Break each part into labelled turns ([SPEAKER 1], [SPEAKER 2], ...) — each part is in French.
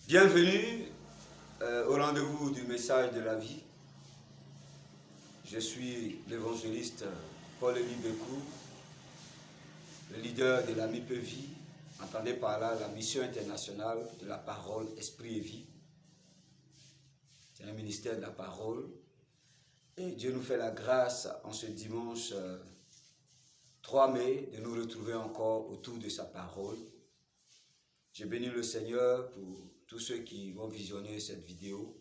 [SPEAKER 1] Bienvenue au rendez-vous du message de la vie. Je suis l'évangéliste Paul-Élie Bécou, le leader de la MIPE-Vie, entendez par là la mission internationale de la parole, esprit et vie. C'est un ministère de la parole et Dieu nous fait la grâce en ce dimanche 3 mai de nous retrouver encore autour de sa parole. Je bénis le Seigneur pour tous ceux qui vont visionner cette vidéo.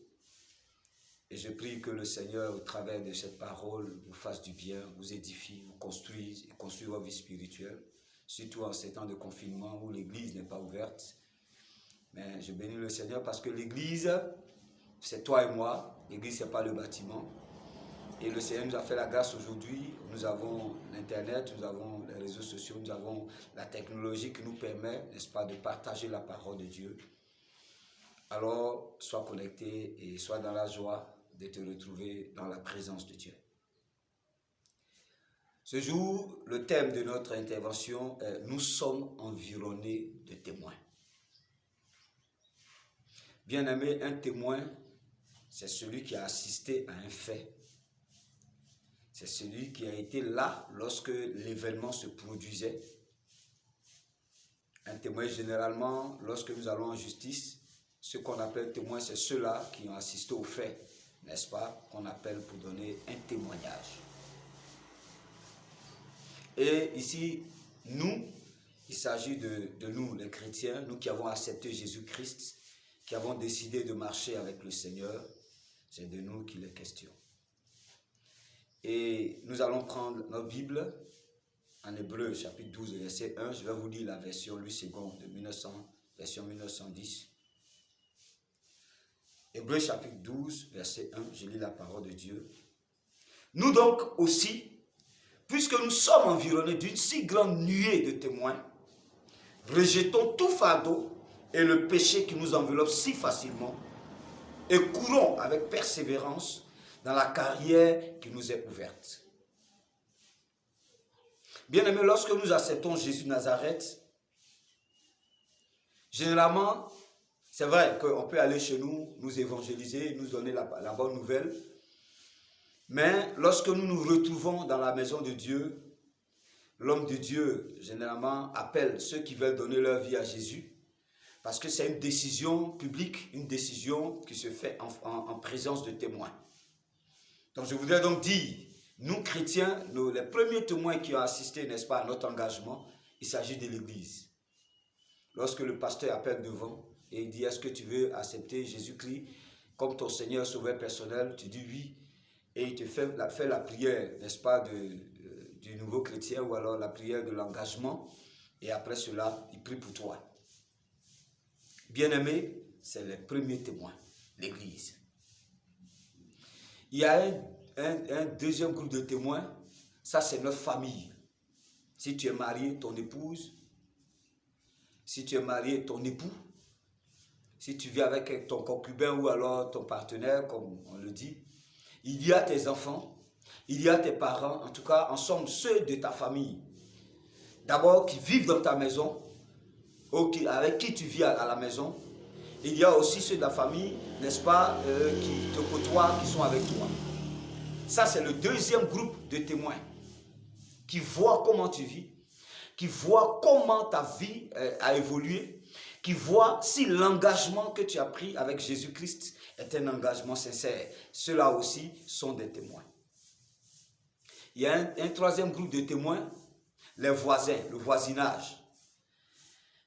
[SPEAKER 1] Et je prie que le Seigneur, au travers de cette parole, vous fasse du bien, vous édifie, vous construise et construise votre vie spirituelle. Surtout en ces temps de confinement où l'église n'est pas ouverte. Mais je bénis le Seigneur parce que l'église, c'est toi et moi. L'église, ce n'est pas le bâtiment. Et le Seigneur nous a fait la grâce aujourd'hui. Nous avons l'Internet, nous avons les réseaux sociaux, nous avons la technologie qui nous permet, n'est-ce pas, de partager la parole de Dieu. Alors, sois connecté et sois dans la joie de te retrouver dans la présence de Dieu. Ce jour, le thème de notre intervention est « Nous sommes environnés de témoins ». Bien-aimé, un témoin, c'est celui qui a assisté à un fait. C'est celui qui a été là lorsque l'événement se produisait. Un témoin, généralement, lorsque nous allons en justice, ce qu'on appelle témoin, c'est ceux-là qui ont assisté au fait, n'est-ce pas, qu'on appelle pour donner un témoignage. Et ici, nous, il s'agit de nous, les chrétiens, nous qui avons accepté Jésus-Christ, qui avons décidé de marcher avec le Seigneur, c'est de nous qu'il est question. Et nous allons prendre notre Bible en Hébreu, chapitre 12, verset 1. Je vais vous lire la version Louis II de version 1910. Hébreu, chapitre 12, verset 1. Je lis la parole de Dieu. Nous donc aussi, puisque nous sommes environnés d'une si grande nuée de témoins, rejetons tout fardeau et le péché qui nous enveloppe si facilement et courons avec persévérance dans la carrière qui nous est ouverte. Bien-aimés, lorsque nous acceptons Jésus de Nazareth, généralement, c'est vrai qu'on peut aller chez nous, nous évangéliser, nous donner la bonne nouvelle, mais lorsque nous nous retrouvons dans la maison de Dieu, l'homme de Dieu, généralement, appelle ceux qui veulent donner leur vie à Jésus, parce que c'est une décision publique, une décision qui se fait en présence de témoins. Donc je voudrais donc dire, nous chrétiens, les premiers témoins qui ont assisté, n'est-ce pas, à notre engagement, il s'agit de l'Église. Lorsque le pasteur appelle devant et il dit, est-ce que tu veux accepter Jésus-Christ comme ton Seigneur sauveur personnel, tu dis oui, et il te fait la prière, n'est-ce pas, du nouveau chrétien ou alors la prière de l'engagement, et après cela, il prie pour toi. Bien-aimé, c'est les premiers témoins, l'Église. Il y a un deuxième groupe de témoins, ça c'est notre famille. Si tu es marié, ton épouse, si tu es marié, ton époux, si tu vis avec ton concubin ou alors ton partenaire, comme on le dit, il y a tes enfants, il y a tes parents, en tout cas, en somme, ceux de ta famille. D'abord, qui vivent dans ta maison, avec qui tu vis à la maison. Il y a aussi ceux de la famille, n'est-ce pas, qui te côtoient, qui sont avec toi. Ça, c'est le deuxième groupe de témoins qui voient comment tu vis, qui voient comment ta vie a évolué, qui voient si l'engagement que tu as pris avec Jésus-Christ est un engagement sincère. Ceux-là aussi sont des témoins. Il y a un troisième groupe de témoins, les voisins, le voisinage.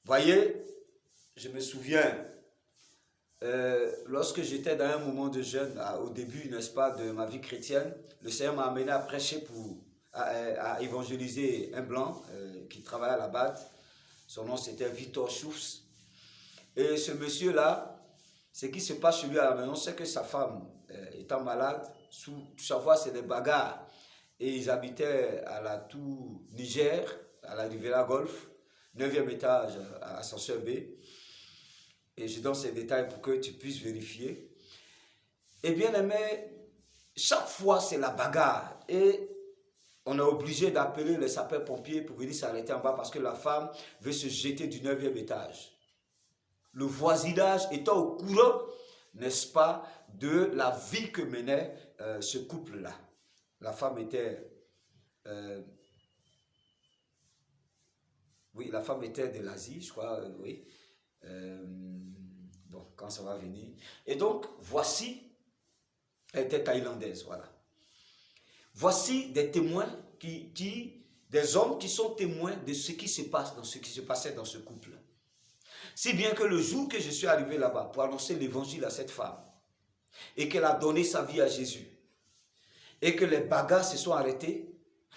[SPEAKER 1] Voyez, je me souviens, lorsque j'étais dans un moment de jeûne, au début, n'est-ce pas, de ma vie chrétienne, le Seigneur m'a amené à prêcher à évangéliser un blanc qui travaillait à la BAD. Son nom c'était Victor Schultz. Et ce monsieur-là, ce qui se passe chez lui à la maison, c'est que sa femme étant malade, chaque fois c'est des bagarres. Et ils habitaient à la tour Niger, à la Riviera Golf, 9e étage, à Ascenseur B. Et je donne ces détails pour que tu puisses vérifier. Et bien aimé, chaque fois c'est la bagarre. Et on est obligé d'appeler les sapeurs-pompiers pour venir s'arrêter en bas parce que la femme veut se jeter du 9e étage. le voisinage étant au courant, n'est-ce pas, de la vie que menait ce couple-là. La femme était, oui, la femme était de l'Asie, je crois, oui. Bon, quand ça va venir. Et donc, voici, elle était thaïlandaise, voilà. Voici des témoins des hommes qui sont témoins de ce qui se passe, dans ce qui se passait dans ce couple. Si bien que le jour que je suis arrivé là-bas pour annoncer l'évangile à cette femme, et qu'elle a donné sa vie à Jésus, et que les bagarres se sont arrêtés,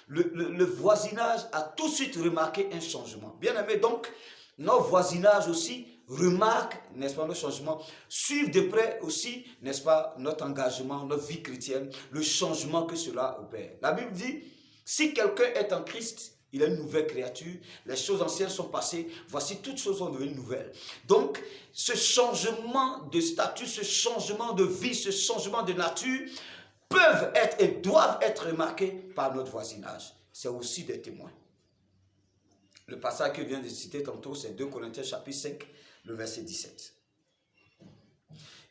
[SPEAKER 1] le voisinage a tout de suite remarqué un changement. Bien aimé, donc, nos voisinages aussi remarquent, n'est-ce pas, nos changements, suivent de près aussi, n'est-ce pas, notre engagement, notre vie chrétienne, le changement que cela opère. La Bible dit, si quelqu'un est en Christ, il est une nouvelle créature, les choses anciennes sont passées, voici toutes choses sont devenues nouvelles. Donc, ce changement de statut, ce changement de vie, ce changement de nature, peuvent être et doivent être remarqués par notre voisinage. C'est aussi des témoins. Le passage que je viens de citer tantôt, c'est 2 Corinthiens chapitre 5, le verset 17.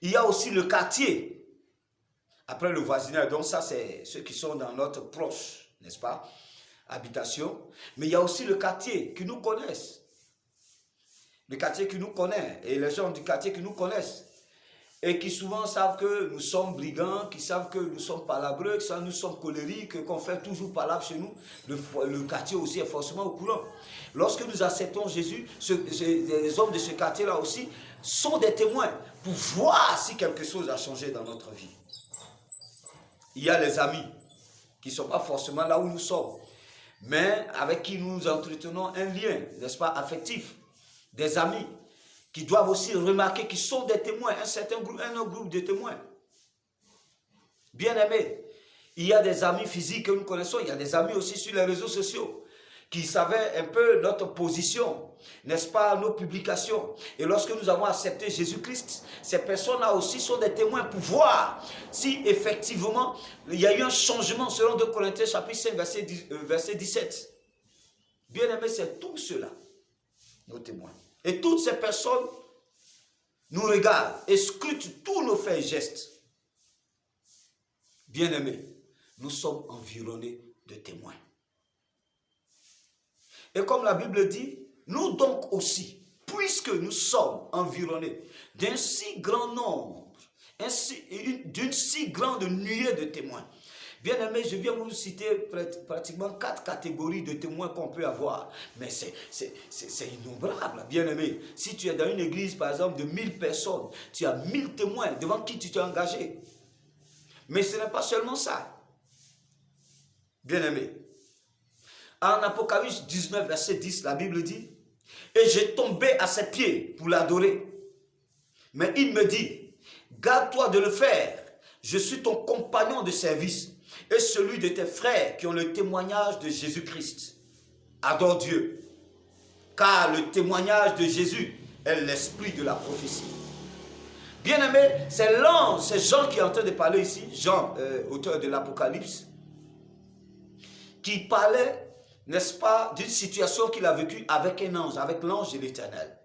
[SPEAKER 1] Il y a aussi le quartier. Après le voisinage, donc ça c'est ceux qui sont dans notre proche, n'est-ce pas, habitation. Mais il y a aussi le quartier qui nous connaissent. Le quartier qui nous connaît et les gens du quartier qui nous connaissent. Et qui souvent savent que nous sommes brigands, qui savent que nous sommes palabreux, que nous sommes colériques, qu'on fait toujours palabre chez nous. Le quartier aussi est forcément au courant. Lorsque nous acceptons Jésus, les hommes de ce quartier-là aussi sont des témoins pour voir si quelque chose a changé dans notre vie. Il y a les amis qui ne sont pas forcément là où nous sommes, mais avec qui nous entretenons un lien, n'est-ce pas, affectif. Des amis qui doivent aussi remarquer qu'ils sont des témoins, un autre groupe de témoins. Bien aimés, il y a des amis physiques que nous connaissons, il y a des amis aussi sur les réseaux sociaux qui savaient un peu notre position, n'est-ce pas, nos publications. Et lorsque nous avons accepté Jésus-Christ, ces personnes-là aussi sont des témoins pour voir si effectivement il y a eu un changement selon 2 Corinthiens chapitre 5 verset 17. Bien aimés, c'est tout cela, nos témoins. Et toutes ces personnes nous regardent et scrutent tous nos faits et gestes. Bien-aimés, nous sommes environnés de témoins. Et comme la Bible dit, nous donc aussi, puisque nous sommes environnés d'un si grand nombre, d'une si grande nuée de témoins. Bien aimé, je viens vous citer pratiquement 4 catégories de témoins qu'on peut avoir. Mais c'est innombrable, bien aimé. Si tu es dans une église, par exemple, de 1000 personnes, tu as 1000 témoins devant qui tu t'es engagé. Mais ce n'est pas seulement ça. Bien aimé. En Apocalypse 19, verset 10, la Bible dit, « Et j'ai tombé à ses pieds pour l'adorer. Mais il me dit, garde-toi de le faire. Je suis ton compagnon de service et celui de tes frères qui ont le témoignage de Jésus-Christ. Adore Dieu, car le témoignage de Jésus est l'esprit de la prophétie. » Bien-aimé, c'est l'ange, c'est Jean qui est en train de parler ici, Jean, auteur de l'Apocalypse, qui parlait, n'est-ce pas, d'une situation qu'il a vécue avec un ange, avec l'ange de l'Éternel.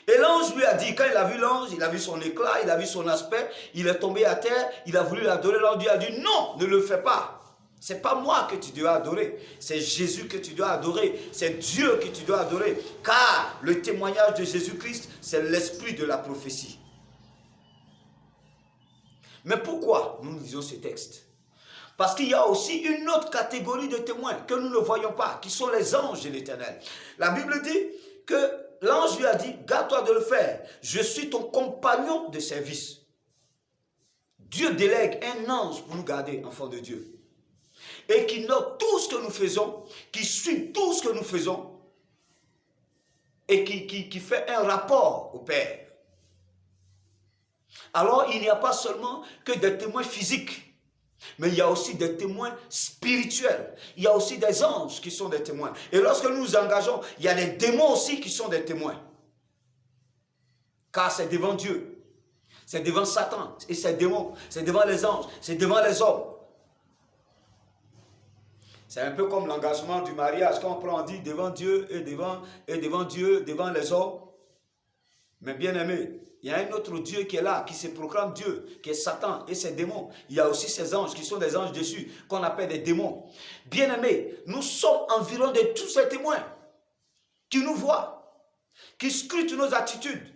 [SPEAKER 1] Et l'ange lui a dit, quand il a vu l'ange, il a vu son éclat, il a vu son aspect, il est tombé à terre, il a voulu l'adorer, l'ange lui a dit, non, ne le fais pas. C'est pas moi que tu dois adorer, c'est Jésus que tu dois adorer, c'est Dieu que tu dois adorer, car le témoignage de Jésus-Christ, c'est l'esprit de la prophétie. Mais pourquoi nous lisons ce texte? Parce qu'il y a aussi une autre catégorie de témoins que nous ne voyons pas, qui sont les anges de l'Éternel. La Bible dit que l'ange lui a dit, garde-toi de le faire, je suis ton compagnon de service. Dieu délègue un ange pour nous garder, enfants de Dieu. Et qui note tout ce que nous faisons, qui suit tout ce que nous faisons, et qui fait un rapport au Père. Alors, il n'y a pas seulement que des témoins physiques, mais il y a aussi des témoins spirituels. Il y a aussi des anges qui sont des témoins. Et lorsque nous nous engageons, il y a des démons aussi qui sont des témoins. Car c'est devant Dieu, c'est devant Satan et ses démons, c'est devant les anges, c'est devant les hommes. C'est un peu comme l'engagement du mariage. Quand on dit devant Dieu et devant Dieu, devant les hommes, Mais bien aimé, il y a un autre Dieu qui est là, qui se proclame Dieu, qui est Satan et ses démons. Il y a aussi ses anges qui sont des anges dessus, qu'on appelle des démons. Bien aimé, nous sommes environ de tous ces témoins qui nous voient, qui scrutent nos attitudes.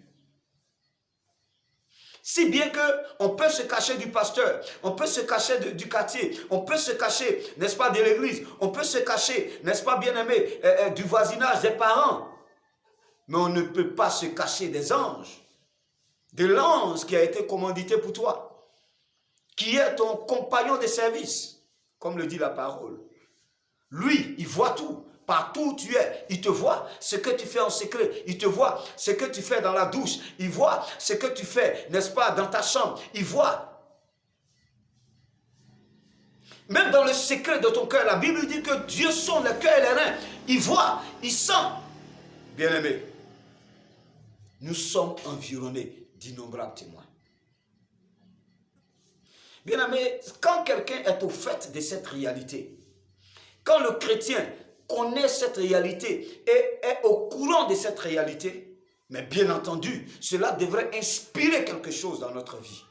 [SPEAKER 1] Si bien qu'on peut se cacher du pasteur, on peut se cacher du quartier, on peut se cacher, n'est-ce pas, de l'église, on peut se cacher, n'est-ce pas, bien aimé, du voisinage, des parents. Mais on ne peut pas se cacher des anges, de l'ange qui a été commandité pour toi, qui est ton compagnon de service, comme le dit la parole. Lui, il voit tout. Partout où tu es, il te voit ce que tu fais en secret. Il te voit ce que tu fais dans la douche. Il voit ce que tu fais, n'est-ce pas, dans ta chambre. Il voit. Même dans le secret de ton cœur, la Bible dit que Dieu sonde le cœur et les reins. Il voit, il sent. Bien-aimés, nous sommes environnés d'innombrables témoins. Bien-aimés, quand quelqu'un est au fait de cette réalité, quand le chrétien connaît cette réalité et est au courant de cette réalité, mais bien entendu, cela devrait inspirer quelque chose dans notre vie.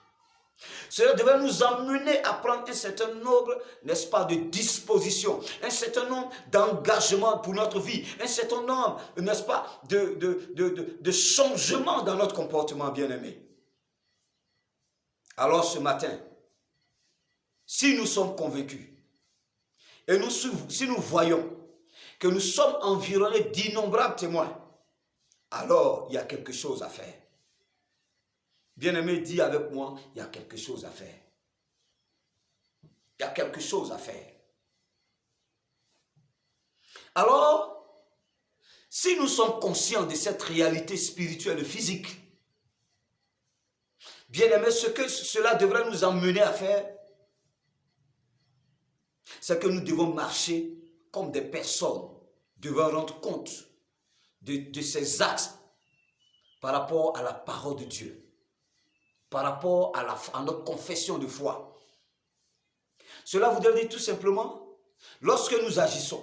[SPEAKER 1] Cela devrait nous amener à prendre un certain nombre, n'est-ce pas, de dispositions, un certain nombre d'engagements pour notre vie, un certain nombre, n'est-ce pas, de changements dans notre comportement, bien-aimé. Alors ce matin, si nous sommes convaincus, et si nous voyons que nous sommes environnés d'innombrables témoins, alors il y a quelque chose à faire. Bien-aimé, dis avec moi, il y a quelque chose à faire. Il y a quelque chose à faire. Alors, si nous sommes conscients de cette réalité spirituelle et physique, bien-aimé, ce que cela devrait nous emmener à faire, c'est que nous devons marcher comme des personnes devant rendre compte de ces actes par rapport à la parole de Dieu, par rapport à notre confession de foi. Cela voudrait dire tout simplement, lorsque nous agissons,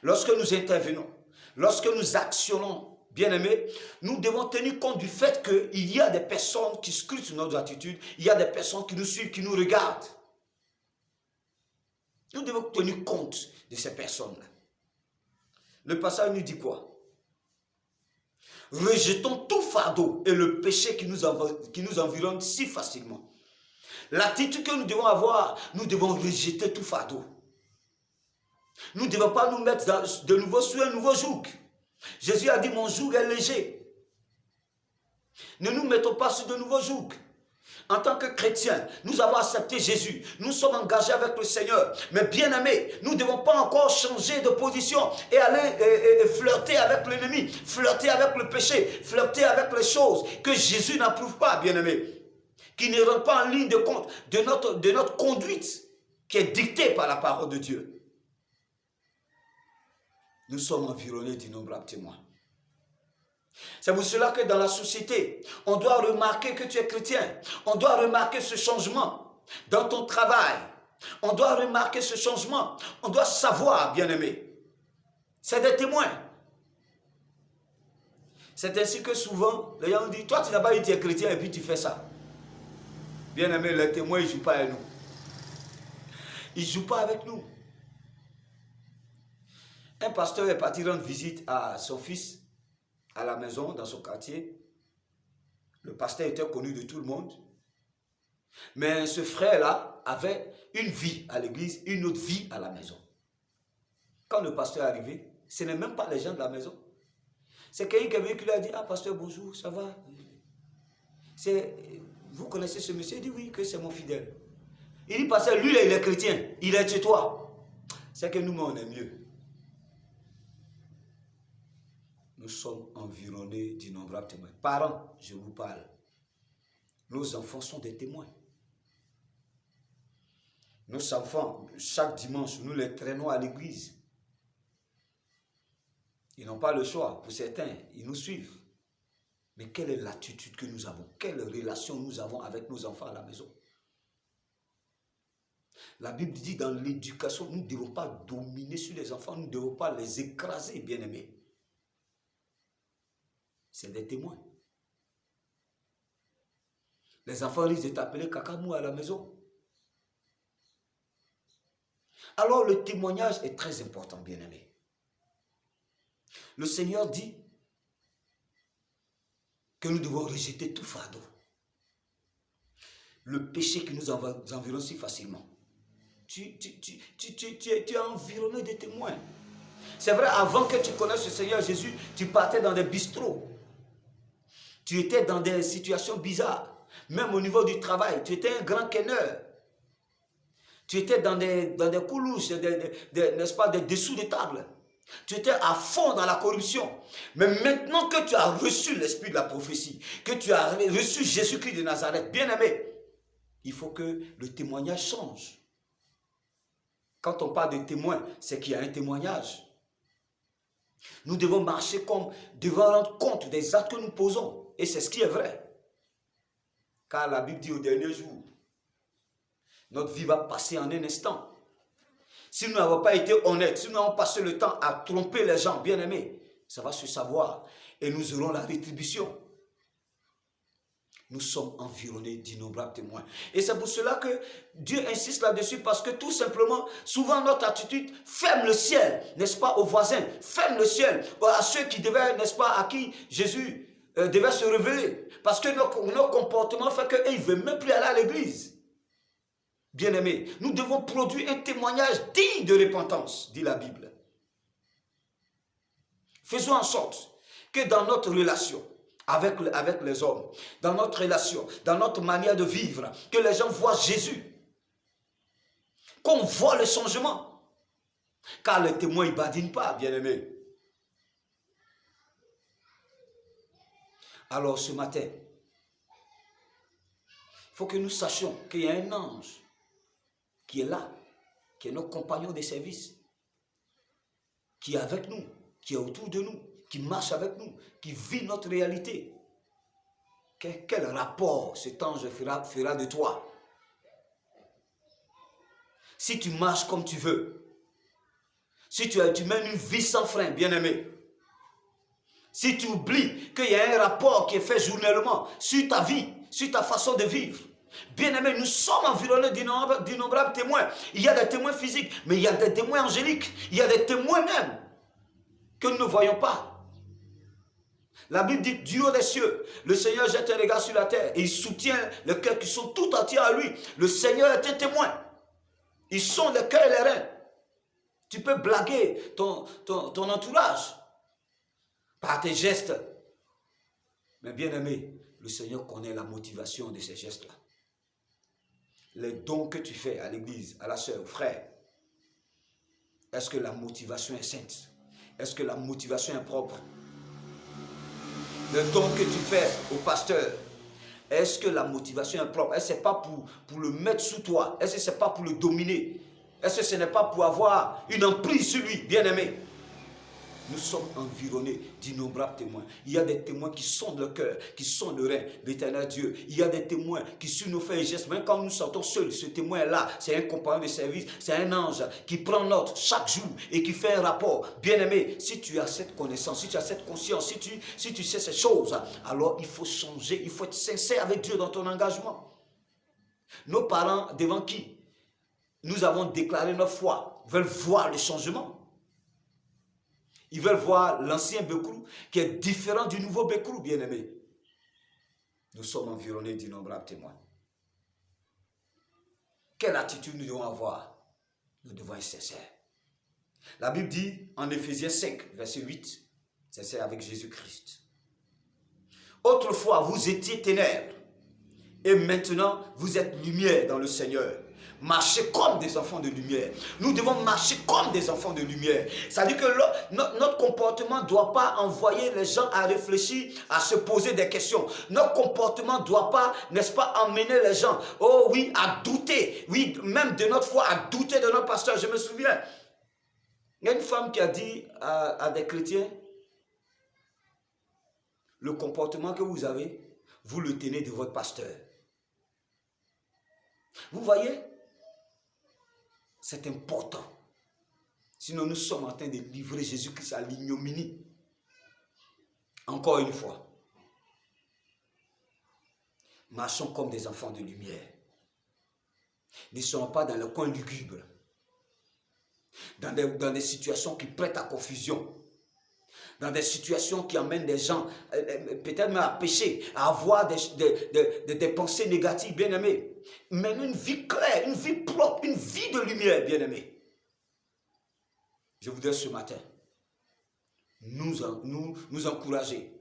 [SPEAKER 1] lorsque nous intervenons, lorsque nous actionnons, bien-aimés, nous devons tenir compte du fait qu'il y a des personnes qui scrutent nos attitudes, il y a des personnes qui nous suivent, qui nous regardent. Nous devons tenir compte de ces personnes-là. Le passage nous dit quoi? Rejetons tout fardeau et le péché qui nous environne si facilement. L'attitude que nous devons avoir, nous devons rejeter tout fardeau. Nous ne devons pas nous mettre de nouveau sur un nouveau joug. Jésus a dit, mon joug est léger. Ne nous mettons pas sur de nouveaux jougs. En tant que chrétiens, nous avons accepté Jésus. Nous sommes engagés avec le Seigneur. Mais bien aimés, nous ne devons pas encore changer de position et aller flirter avec l'ennemi, flirter avec le péché, flirter avec les choses que Jésus n'approuve pas, bien aimés. Qui ne rentrent pas en ligne de compte de notre conduite qui est dictée par la parole de Dieu. Nous sommes environnés d'innombrables témoins. C'est pour cela que dans la société, on doit remarquer que tu es chrétien. On doit remarquer ce changement dans ton travail. On doit remarquer ce changement. On doit savoir, bien-aimé. C'est des témoins. C'est ainsi que souvent, les gens disent, toi tu n'as pas dit que tu es chrétien et puis tu fais ça. Bien-aimé, les témoins, ils ne jouent pas avec nous. Ils ne jouent pas avec nous. Un pasteur est parti rendre visite à son fils à la maison, dans son quartier. Le pasteur était connu de tout le monde. Mais ce frère-là avait une vie à l'église, une autre vie à la maison. Quand le pasteur est arrivé, ce n'est même pas les gens de la maison. C'est quelqu'un qui est venu qui lui a dit, ah pasteur, bonjour, ça va? Vous connaissez ce monsieur? Il dit oui, que c'est mon fidèle. Il dit, pasteur, lui, il est chrétien, il est chez toi. C'est que nous, on est mieux. Nous sommes environnés d'innombrables témoins. Parents, je vous parle. Nos enfants sont des témoins. Nos enfants, chaque dimanche, nous les traînons à l'église. Ils n'ont pas le choix. Pour certains, ils nous suivent. Mais quelle est l'attitude que nous avons? Quelle relation nous avons avec nos enfants à la maison? La Bible dit dans l'éducation, nous ne devons pas dominer sur les enfants, nous ne devons pas les écraser, bien-aimés. C'est des témoins. Les enfants risquent de t'appeler Kakamou à la maison. Alors le témoignage est très important, bien-aimé. Le Seigneur dit que nous devons rejeter tout fardeau. Le péché qui nous environne si facilement. Tu es environné de témoins. C'est vrai, avant que tu connaisses le Seigneur Jésus, tu partais dans des bistrots. Tu étais dans des situations bizarres. Même au niveau du travail, tu étais un grand kenneur. Tu étais dans des coulouches, n'est-ce pas, des dessous de table. Tu étais à fond dans la corruption. Mais maintenant que tu as reçu l'esprit de la prophétie, que tu as reçu Jésus-Christ de Nazareth, bien-aimé, il faut que le témoignage change. Quand on parle de témoin, c'est qu'il y a un témoignage. Nous devons marcher comme devant rendre compte des actes que nous posons. Et c'est ce qui est vrai. Car la Bible dit au dernier jour, notre vie va passer en un instant. Si nous n'avons pas été honnêtes, si nous avons passé le temps à tromper les gens, bien aimés, ça va se savoir. Et nous aurons la rétribution. Nous sommes environnés d'innombrables témoins. Et c'est pour cela que Dieu insiste là-dessus, parce que tout simplement, souvent notre attitude ferme le ciel, n'est-ce pas, aux voisins, ferme le ciel à ceux qui devaient, n'est-ce pas, à qui Jésus devait se révéler. Parce que nos comportements font qu'ils ne veulent même plus aller à l'église. Bien-aimés, nous devons produire un témoignage digne de repentance, dit la Bible. Faisons en sorte que dans notre relation avec les hommes, dans notre relation, dans notre manière de vivre, que les gens voient Jésus, qu'on voit le changement. Car les témoins ne badinent pas, bien-aimés. Alors ce matin, il faut que nous sachions qu'il y a un ange qui est là, qui est notre compagnon de service, qui est avec nous, qui est autour de nous, qui marche avec nous, qui vit notre réalité. Quel rapport cet ange fera de toi? Si tu marches comme tu veux, si tu mènes une vie sans frein, bien-aimé, si tu oublies qu'il y a un rapport qui est fait journellement sur ta vie, sur ta façon de vivre, bien-aimé, nous sommes environnés d'innombrables témoins. Il y a des témoins physiques, mais il y a des témoins angéliques. Il y a des témoins même que nous ne voyons pas. La Bible dit, du haut des cieux, le Seigneur jette un regard sur la terre et il soutient les cœurs qui sont tout entiers à lui. Le Seigneur est un témoin. Ils sont les cœurs et les reins. Tu peux blaguer ton entourage par tes gestes. Mais bien aimé, le Seigneur connaît la motivation de ces gestes-là. Les dons que tu fais à l'église, à la sœur, au frère, est-ce que la motivation est sainte? Est-ce que la motivation est propre? Le don que tu fais au pasteur, est-ce que la motivation est propre? Est-ce que ce n'est pas pour le mettre sous toi? Est-ce que ce n'est pas pour le dominer? Est-ce que ce n'est pas pour avoir une emprise sur lui, bien-aimé? Nous sommes environnés d'innombrables témoins. Il y a des témoins qui sondent le cœur, qui sondent le rein, l'éternel Dieu. Il y a des témoins qui sur nos faits et gestes, même quand nous sortons seuls, ce témoin est là, c'est un compagnon de service, c'est un ange qui prend note chaque jour et qui fait un rapport. Bien-aimé, si tu as cette connaissance, si tu as cette conscience, si tu sais ces choses, alors il faut changer, il faut être sincère avec Dieu dans ton engagement. Nos parents, devant qui nous avons déclaré notre foi, veulent voir le changement. Ils veulent voir l'ancien Bekrou qui est différent du nouveau Bekrou, bien-aimé. Nous sommes environnés d'innombrables témoins. Quelle attitude nous devons avoir? Nous devons être sincères. La Bible dit en Éphésiens 5, verset 8, c'est avec Jésus-Christ. Autrefois, vous étiez ténèbres, et maintenant, vous êtes lumière dans le Seigneur. Marchez comme des enfants de lumière. Nous devons marcher comme des enfants de lumière. C'est-à-dire que notre comportement ne doit pas envoyer les gens à réfléchir, à se poser des questions. Notre comportement ne doit pas, n'est-ce pas, emmener les gens, oh oui, à douter. Oui, même de notre foi, à douter de notre pasteur. Je me souviens, il y a une femme qui a dit à des chrétiens, le comportement que vous avez, vous le tenez de votre pasteur. Vous voyez? C'est important. Sinon, nous sommes en train de livrer Jésus-Christ à l'ignominie. Encore une fois. Marchons comme des enfants de lumière. Ne soyons pas dans le coin lugubre, dans des situations qui prêtent à confusion, dans des situations qui amènent des gens peut-être même à pécher, à avoir des pensées négatives, bien-aimés. Même une vie claire, une vie propre, une vie de lumière, bien-aimés. Je voudrais ce matin nous encourager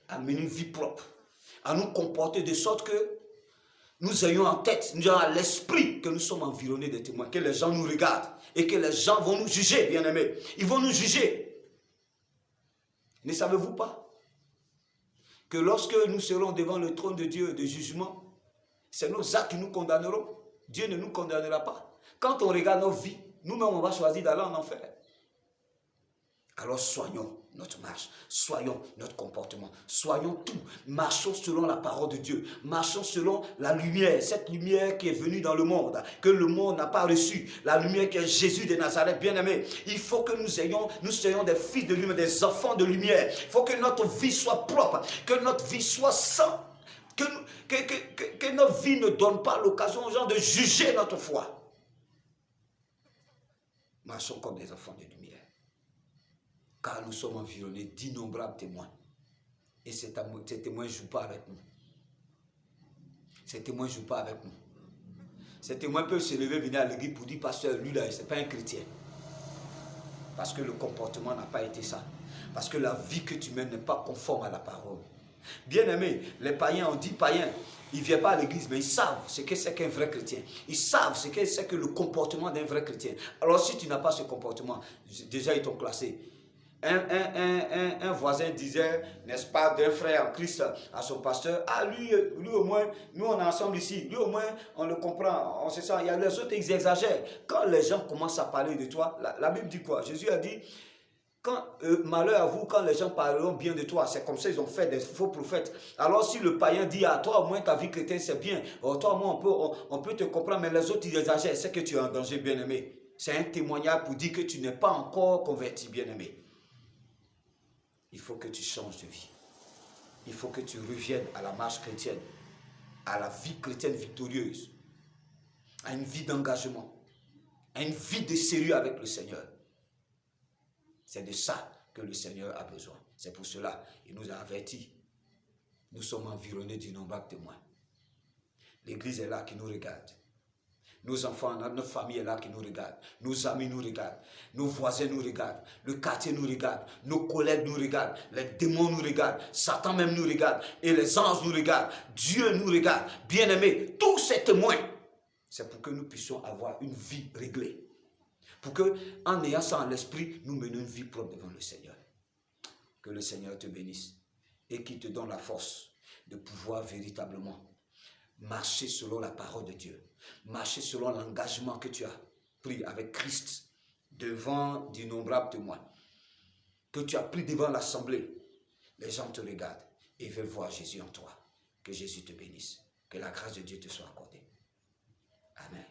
[SPEAKER 1] à mener une vie propre, à nous comporter de sorte que nous ayons en tête, nous ayons à l'esprit que nous sommes environnés de témoins, que les gens nous regardent et que les gens vont nous juger, bien-aimés. Ils vont nous juger. Ne savez-vous pas que lorsque nous serons devant le trône de Dieu de jugement, c'est nos actes qui nous condamneront. Dieu ne nous condamnera pas. Quand on regarde nos vies, nous-mêmes on va choisir d'aller en enfer. Alors soignons notre marche, soignons notre comportement, soignons tout, marchons selon la parole de Dieu, marchons selon la lumière, cette lumière qui est venue dans le monde, que le monde n'a pas reçue, la lumière qui est Jésus de Nazareth, bien-aimé. Il faut que nous soyons des fils de lumière, des enfants de lumière. Il faut que notre vie soit propre, que notre vie soit sainte, que notre vie ne donne pas l'occasion aux gens de juger notre foi. Marchons comme des enfants de lumière. Car nous sommes environnés d'innombrables témoins. Et ces témoins ne jouent pas avec nous. Ces témoins ne jouent pas avec nous. Ces témoins peuvent se lever, venir à l'église pour dire, pasteur, lui là, ce n'est pas un chrétien. Parce que le comportement n'a pas été ça. Parce que la vie que tu mènes n'est pas conforme à la parole. Bien-aimés, les païens, on dit païens, ils ne viennent pas à l'église, mais ils savent ce que c'est qu'un vrai chrétien. Ils savent ce que c'est que le comportement d'un vrai chrétien. Alors si tu n'as pas ce comportement, déjà ils t'ont classé. Un voisin disait, n'est-ce pas, d'un frère en Christ à son pasteur, ah lui au moins, nous on est ensemble ici, lui au moins on le comprend, on se sent, il y a les autres ils exagèrent. Quand les gens commencent à parler de toi, la Bible dit quoi? Jésus a dit, quand, malheur à vous quand les gens parleront bien de toi, c'est comme ça ils ont fait des faux prophètes. Alors si le païen dit à toi au moins ta vie chrétienne c'est bien, toi au moins on peut te comprendre, mais les autres ils exagèrent, c'est que tu es en danger, bien-aimé. C'est un témoignage pour dire que tu n'es pas encore converti, bien-aimé. Il faut que tu changes de vie. Il faut que tu reviennes à la marche chrétienne, à la vie chrétienne victorieuse, à une vie d'engagement, à une vie de sérieux avec le Seigneur. C'est de ça que le Seigneur a besoin. C'est pour cela qu'il nous a avertis. Nous sommes environnés d'innombrables témoins. L'Église est là qui nous regarde. Nos enfants, notre famille est là qui nous regarde. Nos amis nous regardent. Nos voisins nous regardent. Le quartier nous regarde. Nos collègues nous regardent. Les démons nous regardent. Satan même nous regarde. Et les anges nous regardent. Dieu nous regarde. Bien-aimés, tous ces témoins, c'est pour que nous puissions avoir une vie réglée. Pour que, en ayant ça en l'esprit, nous menions une vie propre devant le Seigneur. Que le Seigneur te bénisse et qu'il te donne la force de pouvoir véritablement marcher selon la parole de Dieu. Marcher selon l'engagement que tu as pris avec Christ devant d'innombrables témoins. Que tu as pris devant l'assemblée. Les gens te regardent et veulent voir Jésus en toi. Que Jésus te bénisse. Que la grâce de Dieu te soit accordée. Amen.